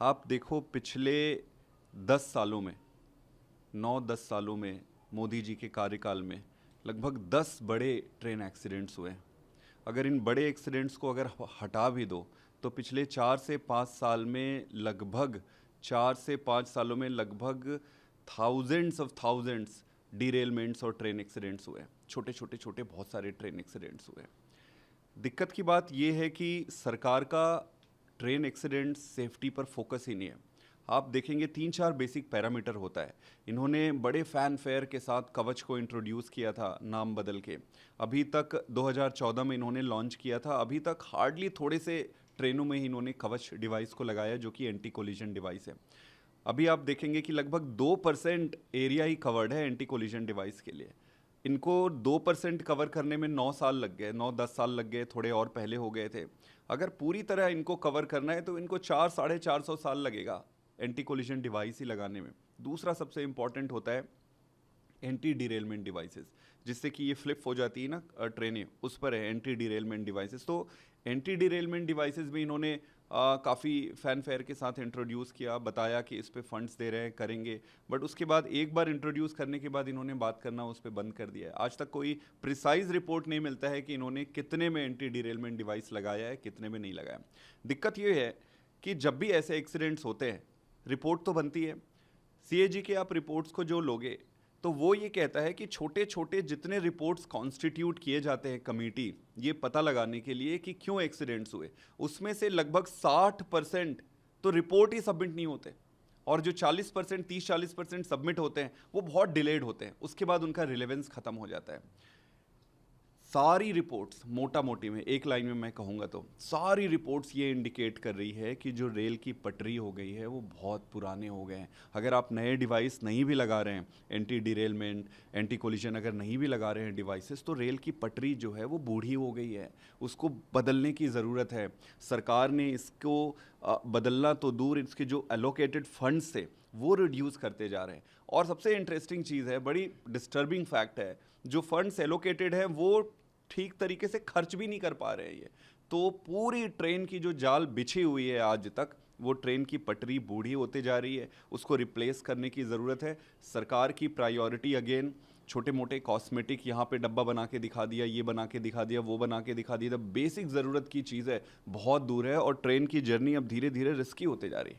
आप देखो पिछले 10 सालों में 9-10 सालों में मोदी जी के कार्यकाल में लगभग 10 बड़े ट्रेन एक्सीडेंट्स हुए हैं। अगर इन बड़े एक्सीडेंट्स को अगर हटा भी दो तो पिछले 4 से 5 साल में लगभग 4 से 5 सालों में लगभग थाउजेंड्स डीरेलमेंट्स और ट्रेन एक्सीडेंट्स हुए हैं। छोटे छोटे छोटे बहुत सारे ट्रेन एक्सीडेंट्स हुए हैं। दिक्कत की बात यह है कि सरकार का ट्रेन एक्सीडेंट सेफ्टी पर फोकस ही नहीं है। आप देखेंगे 3-4 बेसिक पैरामीटर होता है। इन्होंने बड़े फैन फेयर के साथ कवच को इंट्रोड्यूस किया था नाम बदल के। अभी तक 2014 में इन्होंने लॉन्च किया था। अभी तक हार्डली थोड़े से ट्रेनों में ही इन्होंने कवच डिवाइस को लगाया जो कि एंटी कोलिजन डिवाइस है। अभी आप देखेंगे कि लगभग 2% एरिया ही कवर्ड है एंटी कोलिजन डिवाइस के लिए। इनको 2% कवर करने में 9 साल लग गए, 9-10 साल लग गए, थोड़े और पहले हो गए थे। अगर पूरी तरह इनको कवर करना है तो इनको 400-450 साल लगेगा एंटी कोलिजन डिवाइस ही लगाने में। दूसरा सबसे इंपॉर्टेंट होता है एंटी डिरेलमेंट डिवाइसेस, जिससे कि ये फ्लिप हो जाती है ना ट्रेनें, उस पर है एंटी डिरेलमेंट डिवाइसेस। तो एंटी डिरेलमेंट डिवाइसेस भी इन्होंने काफ़ी फैन फेयर के साथ इंट्रोड्यूस किया, बताया कि इस पे फंड्स दे रहे हैं, करेंगे। बट उसके बाद एक बार इंट्रोड्यूस करने के बाद इन्होंने बात करना उस पर बंद कर दिया है। आज तक कोई प्रिसाइज रिपोर्ट नहीं मिलता है कि इन्होंने कितने में एंटी डिरेलमेंट डिवाइस लगाया है, कितने में नहीं लगाया। दिक्कत ये है कि जब भी ऐसे एक्सीडेंट्स होते हैं रिपोर्ट तो बनती है। सीएजी के आप रिपोर्ट्स को जो लोगे तो वो ये कहता है कि छोटे छोटे जितने रिपोर्ट्स कॉन्स्टिट्यूट किए जाते हैं कमेटी ये पता लगाने के लिए कि क्यों एक्सीडेंट्स हुए, उसमें से लगभग 60% तो रिपोर्ट ही सबमिट नहीं होते, और जो 40% 30-40% सबमिट होते हैं वो बहुत डिलेड होते हैं, उसके बाद उनका रिलेवेंस खत्म हो जाता है। सारी रिपोर्ट्स मोटा मोटी में एक लाइन में मैं कहूँगा तो सारी रिपोर्ट्स ये इंडिकेट कर रही है कि जो रेल की पटरी हो गई है वो बहुत पुराने हो गए हैं। अगर आप नए डिवाइस नहीं भी लगा रहे हैं, एंटी डिरेलमेंट एंटी कोलिजन अगर नहीं भी लगा रहे हैं डिवाइसेस, तो रेल की पटरी जो है वो बूढ़ी हो गई है, उसको बदलने की ज़रूरत है। सरकार ने इसको बदलना तो दूर, इसके जो एलोकेटेड फंड्स थे वो रिड्यूस करते जा रहे हैं। और सबसे इंटरेस्टिंग चीज़ है, बड़ी डिस्टर्बिंग फैक्ट है, जो फंड्स एलोकेटेड है वो ठीक तरीके से खर्च भी नहीं कर पा रहे हैं ये। तो पूरी ट्रेन की जो जाल बिछी हुई है आज तक, वो ट्रेन की पटरी बूढ़ी होते जा रही है, उसको रिप्लेस करने की ज़रूरत है। सरकार की प्रायोरिटी अगेन छोटे मोटे कॉस्मेटिक, यहाँ पे डब्बा बना के दिखा दिया, ये बना के दिखा दिया, वो बना के दिखा दिया, बेसिक ज़रूरत की चीज़ है बहुत दूर है, और ट्रेन की जर्नी अब धीरे धीरे रिस्की होते जा रही है।